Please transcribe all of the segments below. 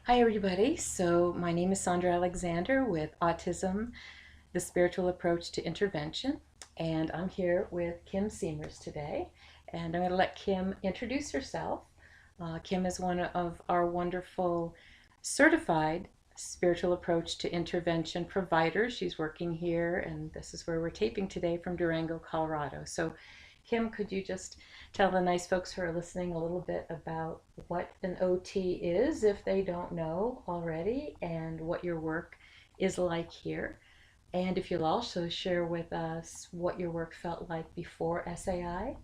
Hi, everybody. So, my name is Sandra Alexander with Autism, the Spiritual Approach to Intervention. And I'm here with Kim Siemers today. And I'm going to let Kim introduce herself. Kim is one of our wonderful certified spiritual approach to intervention providers. She's working here, and this is where we're taping today from Durango, Colorado. So, Kim, could you just tell the nice folks who are listening a little bit about what an OT is if they don't know already, and what your work is like here? And if you'll also share with us what your work felt like before SAI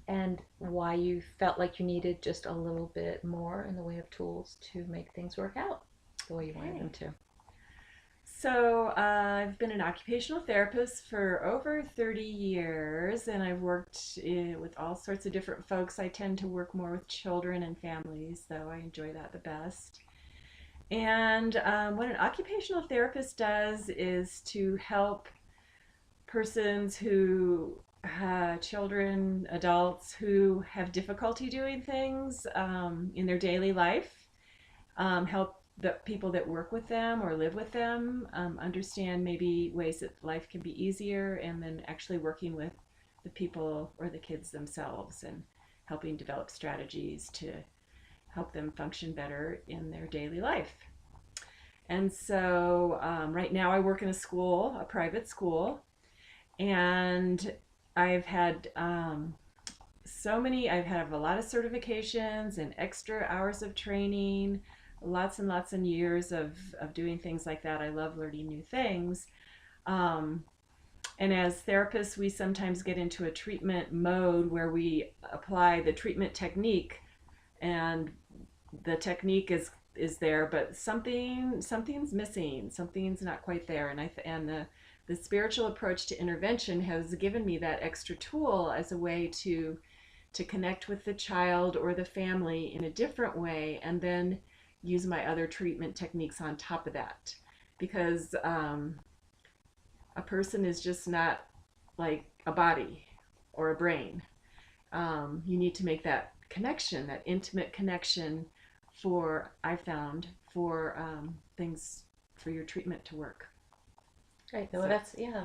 and why you felt like you needed just a little bit more in the way of tools to make things work out the way you wanted Okay. them to. So I've been an occupational therapist for over 30 years, and I've worked with all sorts of different folks. I tend to work more with children and families, though I enjoy that the best. And what an occupational therapist does is to help persons who children, adults who have difficulty doing things in their daily life, help the people that work with them or live with them understand maybe ways that life can be easier, and then actually working with the people or the kids themselves and helping develop strategies to help them function better in their daily life. And so right now I work in a school, a private school, and I've had I've had a lot of certifications and extra hours of training, lots and lots and years of doing things like that. I love learning new things. Um, and as therapists, we sometimes get into a treatment mode where we apply the treatment technique, and the technique is there, but something's missing. Something's not quite there. And the spiritual approach to intervention has given me that extra tool as a way to connect with the child or the family in a different way, and then use my other treatment techniques on top of that. Because a person is just not like a body or a brain. You need to make that connection, that intimate connection, I found, for things for your treatment to work. Right. Well, So,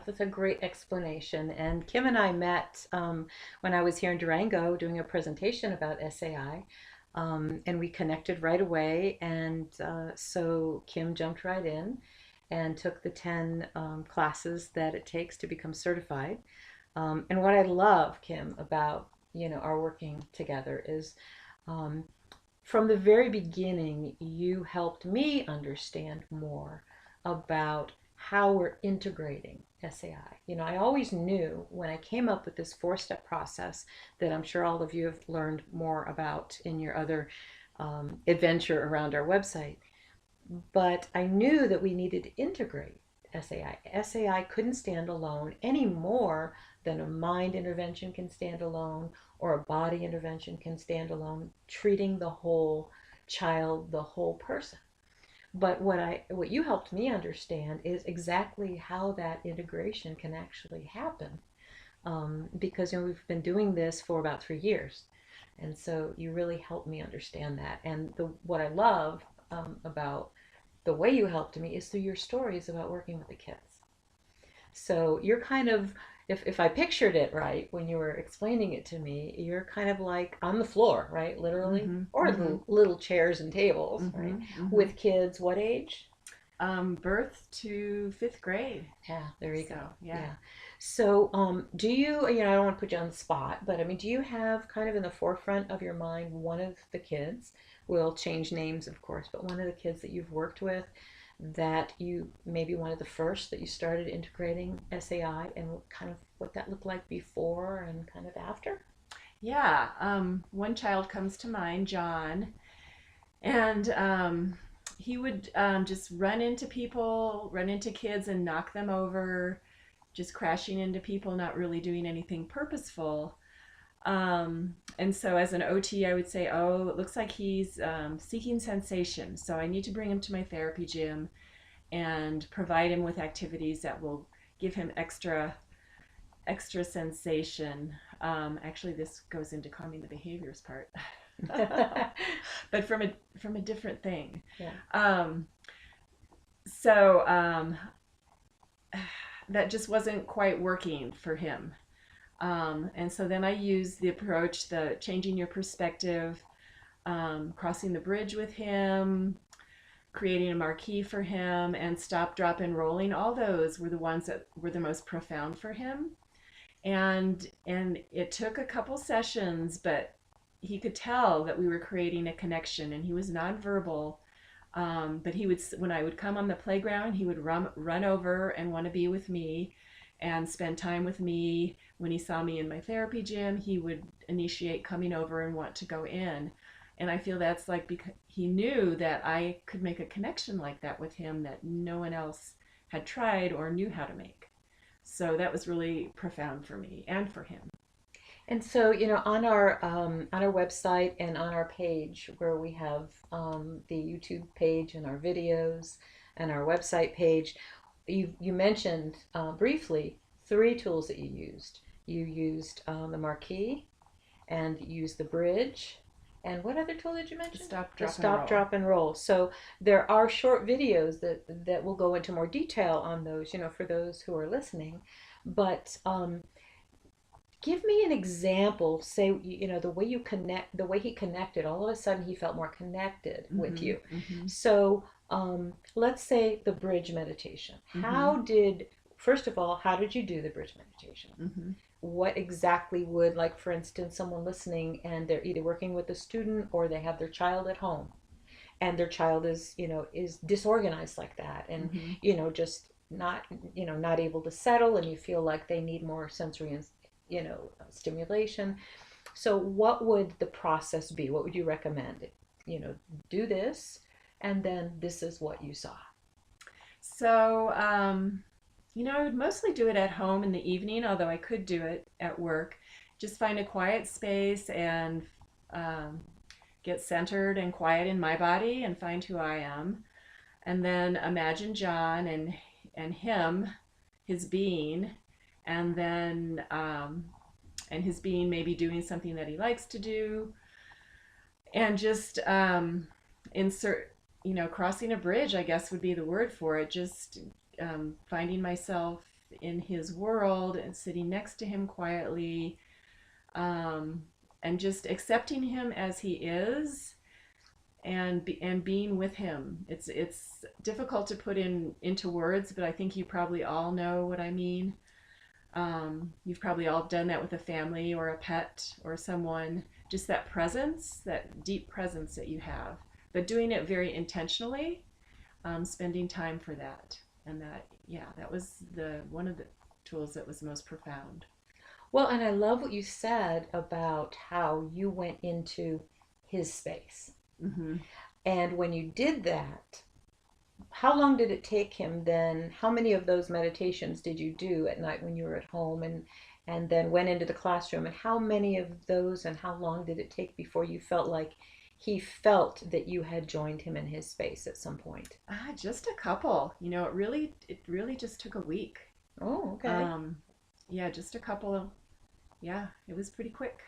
that's a great explanation. And Kim and I met when I was here in Durango doing a presentation about SAI, and we connected right away. And so Kim jumped right in and took the 10 classes that it takes to become certified. And what I love, Kim, about our working together is um, from the very beginning, you helped me understand more about how we're integrating SAI. I always knew when I came up with this four-step process that I'm sure all of you have learned more about in your other adventure around our website. But I knew that we needed to integrate SAI. SAI couldn't stand alone any more than a mind intervention can stand alone or a body intervention can stand alone, treating the whole child, the whole person. But what you helped me understand is exactly how that integration can actually happen. Because we've been doing this for about 3 years, and so you really helped me understand that. And what I love about the way you helped me is through your stories about working with the kids. So you're kind of, if I pictured it right when you were explaining it to me, you're kind of like on the floor, right? Literally, mm-hmm, or mm-hmm, little chairs and tables, mm-hmm, right? mm-hmm. With kids, what age? Birth to fifth grade. Yeah, there you So, go. yeah. Yeah. So, do you, I don't want to put you on the spot, but I mean, do you have kind of in the forefront of your mind one of the kids? We'll change names, of course, but one of the kids that you've worked with that you maybe one of the first that you started integrating SAI, and kind of what that looked like before and kind of after? Yeah. One child comes to mind, John, and he would just run into people, run into kids, and knock them over, just crashing into people, not really doing anything purposeful. And so, as an OT, I would say, oh, it looks like he's seeking sensation. So, I need to bring him to my therapy gym and provide him with activities that will give him extra sensation. Actually, this goes into calming the behaviors part. but from a different thing. Yeah. Um, so that just wasn't quite working for him. And so then I used the approach, the changing your perspective, crossing the bridge with him, creating a marquee for him, and stop, drop, and rolling. All those were the ones that were the most profound for him. And it took a couple sessions, but he could tell that we were creating a connection, and he was nonverbal. But he would, when I would come on the playground, he would run over and want to be with me and spend time with me. When he saw me in my therapy gym, he would initiate coming over and want to go in. And I feel that's like because he knew that I could make a connection like that with him that no one else had tried or knew how to make. So that was really profound for me and for him. And so, on our website and on our page where we have the YouTube page and our videos and our website page, you mentioned briefly three tools that you used. You used the marquee, and you used the bridge. And what other tool did you The mention? stop, The drop, and stop, roll. drop, and roll. So there are short videos that will go into more detail on those, for those who are listening. But give me an example. Say, the way you connect, the way he connected. All of a sudden, he felt more connected with Mm-hmm, you. mm-hmm, So let's say the bridge meditation. mm-hmm, First of all, how did you do the bridge meditation? mm-hmm. What exactly would, like, for instance, someone listening and they're either working with a student or they have their child at home, and their child is disorganized like that, and Mm-hmm. just not able to settle, and you feel like they need more sensory and stimulation. So what would the process be? What would you recommend? you know do this, and then this is what you saw. So, I would mostly do it at home in the evening, although I could do it at work. Just find a quiet space and um, get centered and quiet in my body and find who I am. And then imagine John and him, his being, and then and his being maybe doing something that he likes to do, and just insert, crossing a bridge, I guess would be the word for it. Just finding myself in his world and sitting next to him quietly, um, and just accepting him as he is, and being with him. It's difficult to put into words, but I think you probably all know what I mean. You've probably all done that with a family or a pet or someone, just that presence, that deep presence that you have, but doing it very intentionally, spending time for that. And that, yeah, that was the one of the tools that was most profound. Well, and I love what you said about how you went into his space. Mm-hmm. And when you did that, how long did it take him then? How many of those meditations did you do at night when you were at home, and then went into the classroom? And how many of those, and how long did it take before you felt like he felt that you had joined him in his space at some point? Just a couple. It really just took a week. Oh, okay. Um, yeah, just a couple of, yeah, it was pretty quick.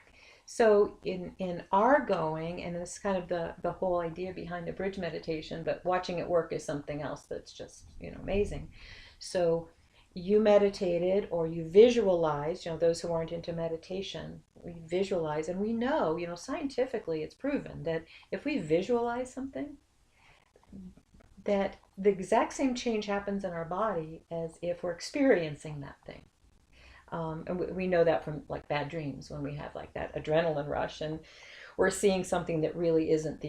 So in our going, and this is kind of the whole idea behind the bridge meditation, but watching it work is something else that's just amazing. So you meditated, or you visualized. Those who aren't into meditation, we visualize, and we know, scientifically it's proven that if we visualize something, that the exact same change happens in our body as if we're experiencing that thing. And we know that from, like, bad dreams, when we have like that adrenaline rush and we're seeing something that really isn't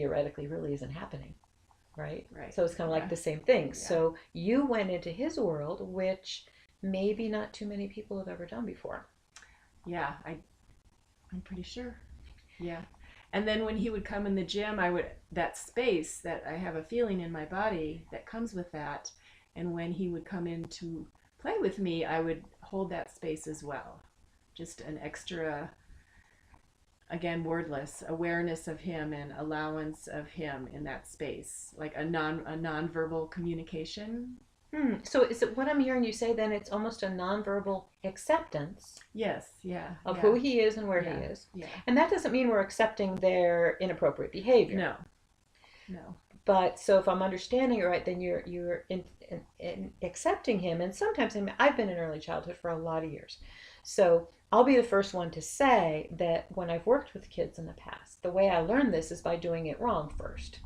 happening, right? Right. So it's kind of like Yeah. the same thing. Yeah. So you went into his world, which maybe not too many people have ever done before. Yeah. I'm pretty sure. Yeah. And then when he would come in the gym, that space that I have a feeling in my body that comes with that. And when he would come in to play with me, I would hold that space as well. Just an extra, again, wordless awareness of him and allowance of him in that space, like a nonverbal communication. So is it what I'm hearing you say then it's almost a nonverbal acceptance Yes, yeah, of who yeah, he is and where he yeah, is. yeah. And that doesn't mean we're accepting their inappropriate behavior. No, no. But so if I'm understanding it right, then you're in accepting him. And sometimes, I mean, I've been in early childhood for a lot of years, so I'll be the first one to say that when I've worked with kids in the past, the way I learned this is by doing it wrong first,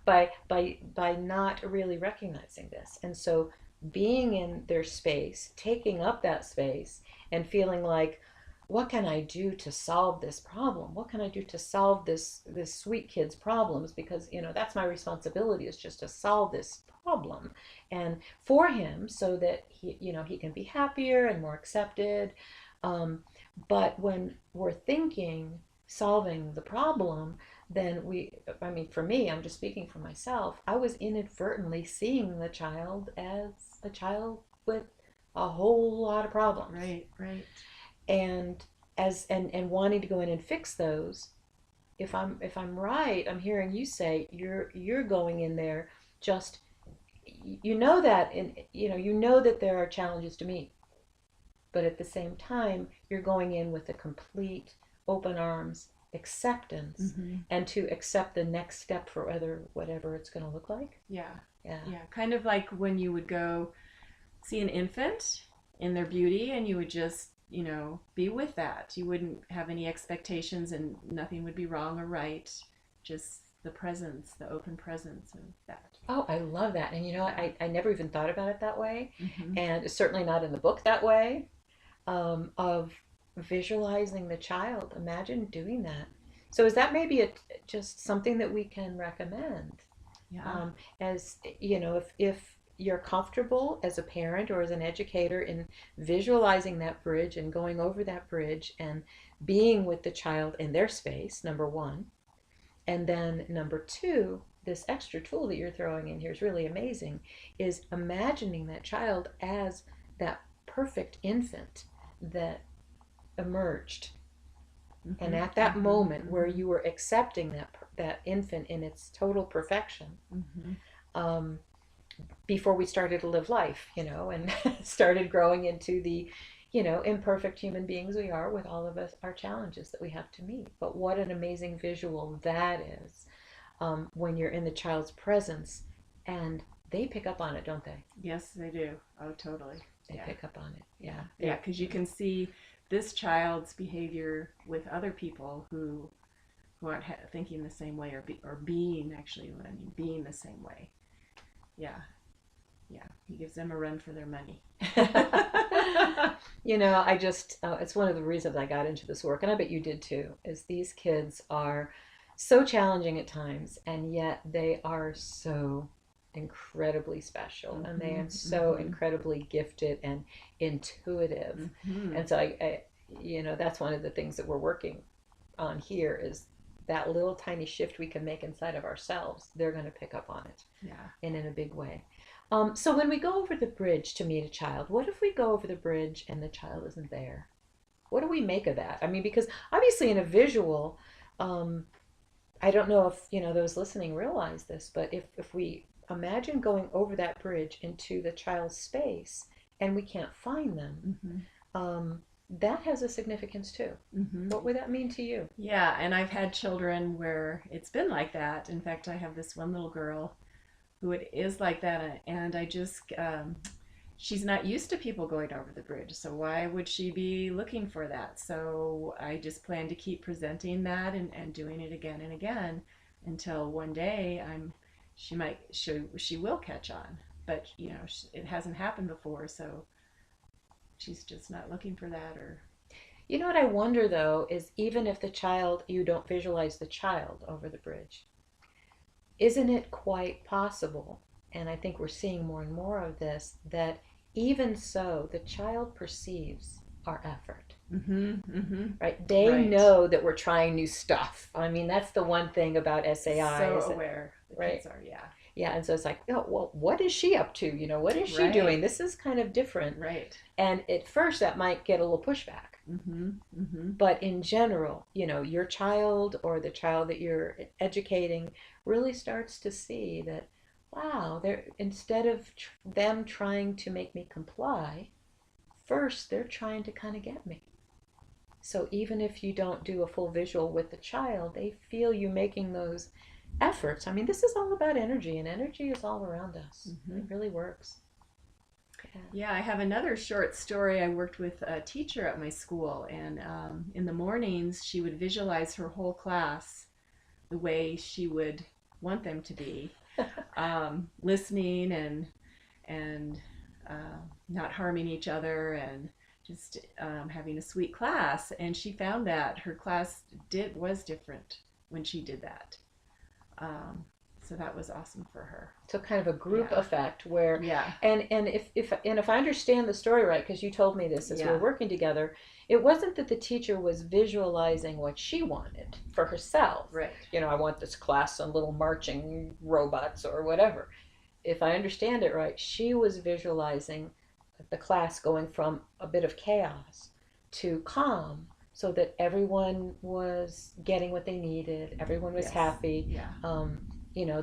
by not really recognizing this, and so being in their space, taking up that space, and feeling like, what can I do to solve this problem? What can I do to solve this sweet kid's problems? Because that's my responsibility, is just to solve this problem and for him, so that he can be happier and more accepted. Um, but when we're thinking solving the problem, then I mean, for me, I'm just speaking for myself. I was inadvertently seeing the child as a child with a whole lot of problems, Right, right. and and wanting to go in and fix those. If I'm right, I'm hearing you say you're going in there, just, that in that there are challenges to meet, but at the same time you're going in with a complete open arms acceptance, Mm-hmm. and to accept the next step for whatever it's going to look like. Yeah, Yeah. yeah. Kind of like when you would go see an infant in their beauty and you would just, be with that. You wouldn't have any expectations and nothing would be wrong or right. Just the presence, the open presence of that. Oh, I love that. And Yeah. I never even thought about it that way. Mm-hmm. And it's certainly not in the book that way, of visualizing the child. Imagine doing that. So is that maybe just something that we can recommend? Yeah. As if you're comfortable as a parent or as an educator in visualizing that bridge and going over that bridge and being with the child in their space, number one. And then number two, this extra tool that you're throwing in here is really amazing, is imagining that child as that perfect infant that emerged. And Mm-hmm. at that Mm-hmm. moment where Mm-hmm. you were accepting that infant in its total perfection, Mm-hmm. um, before we started to live life, and started growing into the, imperfect human beings we are, with all of us, our challenges that we have to meet. But what an amazing visual that is, when you're in the child's presence, and they pick up on it, don't they? Yes, they do. Oh, totally. They Yeah. pick up on it. Yeah. Yeah. Yeah. Because you can see this child's behavior with other people who aren't thinking the same way or being, actually what I mean, being the same way. Yeah. Yeah. He gives them a run for their money. I just, it's one of the reasons I got into this work, and I bet you did too, is these kids are so challenging at times, and yet they are so incredibly special, and they Mm-hmm. are so Mm-hmm. incredibly gifted and intuitive. Mm-hmm. And so that's one of the things that we're working on here, is that little tiny shift we can make inside of ourselves. They're going to pick up on it, Yeah. and in a big way. So when we go over the bridge to meet a child, what if we go over the bridge and the child isn't there? What do we make of that? I mean, because obviously in a visual, um, I don't know if those listening realize this, but if we imagine going over that bridge into the child's space and we can't find them, Mm-hmm. that has a significance too. Mm-hmm. What would that mean to you? Yeah, and I've had children where it's been like that. In fact, I have this one little girl who it is like that, and I just she's not used to people going over the bridge, so why would she be looking for that? So I just plan to keep presenting that and doing it again and again until one day she will catch on, but it hasn't happened before, so she's just not looking for that. Or You know what I wonder though is, even if you don't visualize the child over the bridge, isn't it quite possible, and I think we're seeing more and more of this, that even so, the child perceives our effort, mm-hmm, mm-hmm. right? They Right. know that we're trying new stuff. I mean, that's the one thing about SAI, So is that, aware the right? kids are. Yeah. Yeah, and so it's like, oh, well, what is she up to? What is she Right. doing? This is kind of different. Right. And at first, that might get a little pushback. Mm-hmm. Mm-hmm. But in general, your child or the child that you're educating really starts to see that, wow, they're instead of them trying to make me comply, first they're trying to kind of get me. So even if you don't do a full visual with the child, they feel you making those efforts. I mean, this is all about energy, and energy is all around us. Mm-hmm. It really works. Yeah. Yeah, I have another short story. I worked with a teacher at my school, and in the mornings, she would visualize her whole class the way she would want them to be, listening and not harming each other, and just having a sweet class. And she found that her class was different when she did that. Um, so that was awesome for her. So kind of a group Yeah. effect where, Yeah. and if I understand the story right, because you told me this as Yeah. we're working together, it wasn't that the teacher was visualizing what she wanted for herself. Right. I want this class on little marching robots or whatever. If I understand it right, she was visualizing the class going from a bit of chaos to calm, so that everyone was getting what they needed, everyone was Yes. happy. Yeah.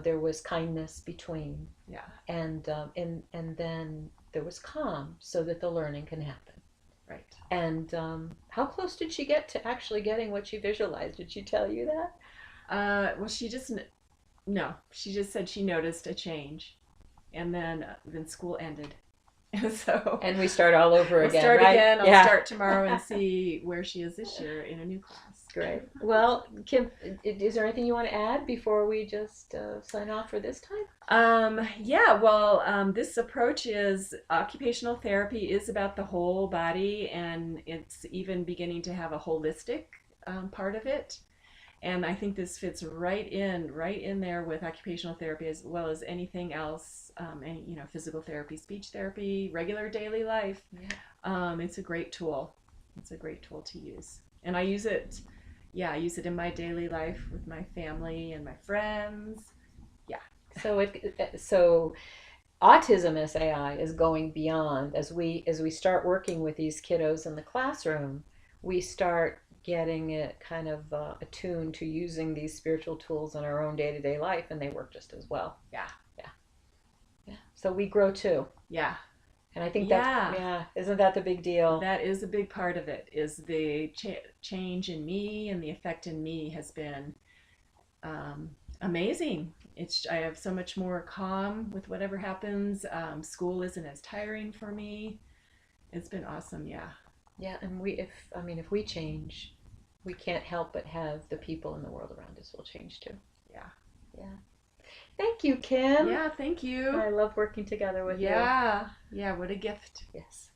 There was kindness between, Yeah. and then there was calm, so that the learning can happen. Right. And how close did she get to actually getting what she visualized? Did she tell you that? Well, no. She just said she noticed a change, and then school ended. So And we start all over we'll again, start right? again. I'll Yeah. start tomorrow and see where she is this year in a new class. Great. Well, Kim, is there anything you want to add before we just sign off for this time? Yeah, well, this approach is occupational therapy is about the whole body, and it's even beginning to have a holistic part of it. And I think this fits right in there with occupational therapy as well as anything else, physical therapy, speech therapy, regular daily life. Yeah. It's a great tool. It's a great tool to use, and I use it. Yeah, I use it in my daily life with my family and my friends. Yeah. So autism SAI is going beyond. As we start working with these kiddos in the classroom, we start getting it kind of attuned to using these spiritual tools in our own day-to-day life, and they work just as well. Yeah. Yeah. So we grow too. Yeah. And I think Yeah. yeah, isn't that the big deal? That is a big part of it. Is the change in me, and the effect in me has been amazing. I have so much more calm with whatever happens. School isn't as tiring for me. It's been awesome. Yeah. Yeah, and if we change, we can't help but have the people in the world around us will change too. Yeah. Yeah. Thank you, Kim. Yeah. Thank you. I love working together with you. Yeah. Yeah. What a gift. Yes.